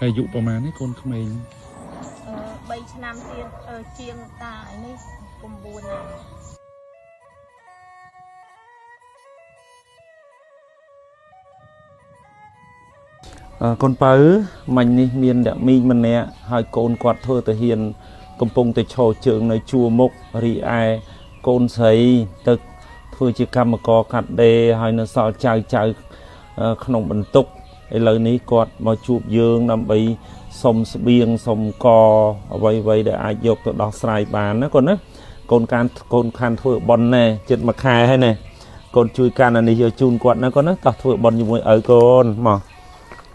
อายุประมาณนี้คนเขมรใบชะนำเตียนเชียงตายนี่กลมบูนcon bớ mình đi miền đã mi mình nè hai con quạt thưa từ hiền công pong từ trò trường nơi chùa mục ri ai con sấy từ thưa chỉ cầm cò cắt đê hai nó sao chạy chạy không bận tục lời ní quạt mà chụp dương nằm bị sông biên sông cò vậy vậy để ai dục từ đó xài bàn đó con can thưa bòn nè chết mà khai hay nè con chui can là đi chun quạt nó con nó tập thưa bòn như vậy ở con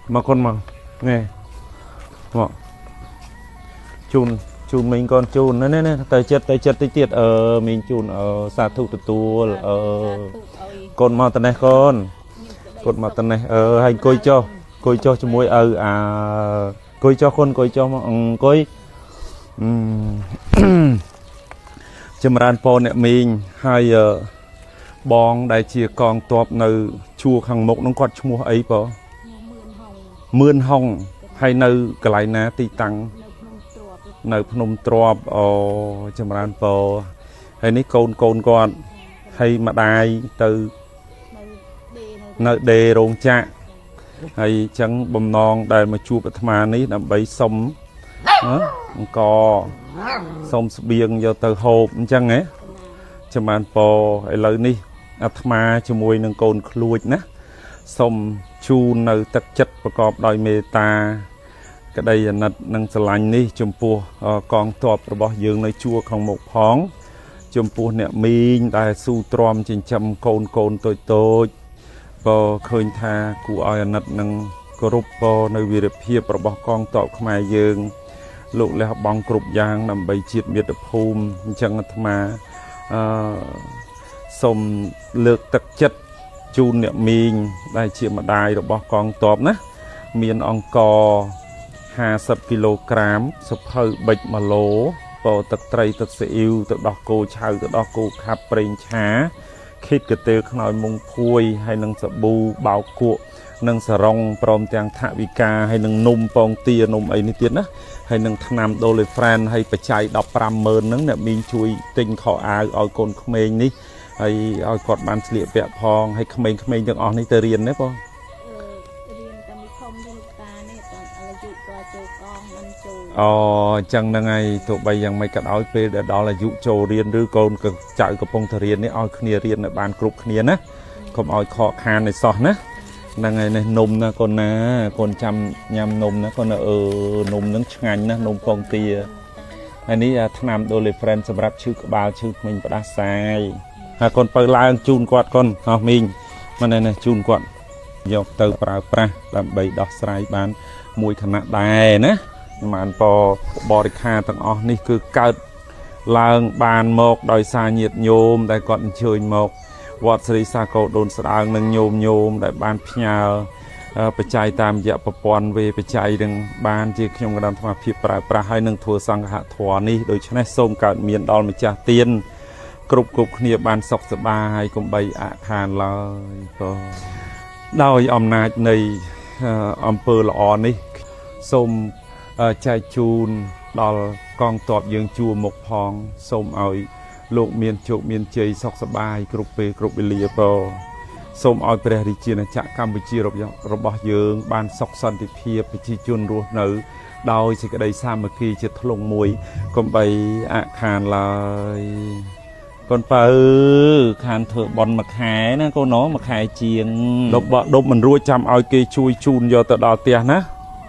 mà con mà nghe mà chun mình con chun nó nè tay chất tiệt mình chun ở xa thu tu con mà tên này con mà tên này hành coi cho môi coi cho con coi cho mà coi chấm ran po nè mình hai bong đại chia con toạp nơi chùa hàng mộc nó quạt mua ấy po mươn hồng hay nơi cái lại ná tì tăng nơi phnom trọp chấm ran po hay ní con con hay mà đai từ nơi đề rong chạ hay chẳng bầm non đại mà chua bát ma ní nằm bấy sông cò sông biên do từ hộp chẳng ấy chấm ran po hay lời ní ma cho môi nâng con khuôi ná sông chu nơi tất chấtประกอบដោយមេត្តាក្តីអាណិតនិងស្រឡាញ់នេះចំពោះកងទ័ពរបស់យើងនៅជួរខាងមុខផងចំពោះអ្នកមីងដែលស៊ូទ្រាំចិញ្ចឹមកូនតូចបើឃើញថាគួរឲ្យអាណិតនិងគោរពនៅវីរភាពរបស់កងទ័ពខ្មែរយើងលោកលះបង់គ្រប់យ៉ាងដើម្បីជាតិមាតុភូមិអញ្ចឹងអាត្មាសូមលើកទឹកចិត្តជូនអ្នកមីងដែលជាម្ដាយរបស់កងទ័ពណាមានអង្គ50 គីឡូក្រាមសុភៅប៊ិច1 ឡូពោទឹកត្រីទឹកស៊ីអ៊ីវទឹកដោះគោឆៅទឹកដោះគោខាប់ប្រេងឆាខេតកាទេលខ្នើយមុងភួយហើយនឹងសាប៊ូបោកគក់និងសរងព្រមទាំងថវិកាហើយនឹងនំពងទានំអីនេះទៀតណាហើយនឹងថ្នាំដូលេហ្វ្រែនហើយបច្ច័យ 150000 ហ្នឹងអ្នកមីងជួយទិញខោអាវឲ្យកូនក្មេងនេះហើយឲ្យគាត់បានស្លៀកពាក់ផងហើយក្មេងៗទាំងអស់នេះទៅរៀនណាបងរៀនតាមធំលោកតានេះតើអាយុក៏ចូលកងមិនចូលចឹងហ្នឹងហើយទោះបីយ៉ាងម៉េចក៏ដោយពេលដែលដល់អាយុចូលរៀនឬកូនចៅកំពុងតែរៀននេះឲ្យគ្នារៀនឲ្យបានគ្រប់គ្នាណាកុំឲ្យខកខានឲ្យសោះណាហ្នឹងហើយនេះនំណាកូនណាកូនចាំញ៉ាំនំណាកូននំហ្នឹងឆ្ងាញ់ណានំពងទាហើយនេះថ្នាំដូលេហ្វ្រែនសម្រាប់ឈឺក្បាលឈឺធ្មេញផ្ដាសាយហើយកូនបើឡើងជូនគាត់កូនអស់មីងមិនណែជូនគាត់យកទៅប្រើប្រាស់ដើម្បីដោះស្រាយបានមួយខណៈដែរណាបានបរិខាទាំងអស់នេះគឺកើតឡើងបានមកដោយសារញាតិញោមដែលគាត់អញ្ជើញមកវត្តស្រីសាកោដូនស្ដាងនឹងញោមដែលបានផ្ញើបច្ច័យតាមរយៈប្រព័ន្ធវេបច្ច័យនឹងបានជាខ្ញុំកណ្ដាលអាត្មាភាពប្រើប្រាស់ហើយនឹងធ្វើសង្ឃធម៌នេះដូច្នេះសូមកើតមានដល់ម្ចាស់ទានគ្រប់គ្នាបានសុខសប្បាយកុំបីអាខានឡើយក៏ដោយអំណាចនៃអំពើល្អនេះសូមចែកជូនដល់កងទ័ពយើងជួរមុខផងសូមឲ្យលោកមានជោគមានជ័យសុខសប្បាយគ្រប់ពេលគ្រប់វេលាសូមឲ្យព្រះរាជាណាចក្រកម្ពុជារបស់យើងបានសុខសន្តិភាពប្រជាជនរស់នៅដោយសេចក្តីសាមគ្គីជាធ្លុងមួយកុំបីអាខានឡើយកូនបើខានធ្វើបន់មួយខែណាកូនណមួយខែជាងដប់មិនរួចចាំឲ្យគេជួយជូនយកទៅដល់ផ្ទះណា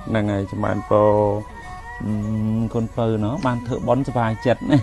ហ្នឹងហើយចាំបានកូនបើណោះបានធ្វើបន់សុបាយចិត្តណា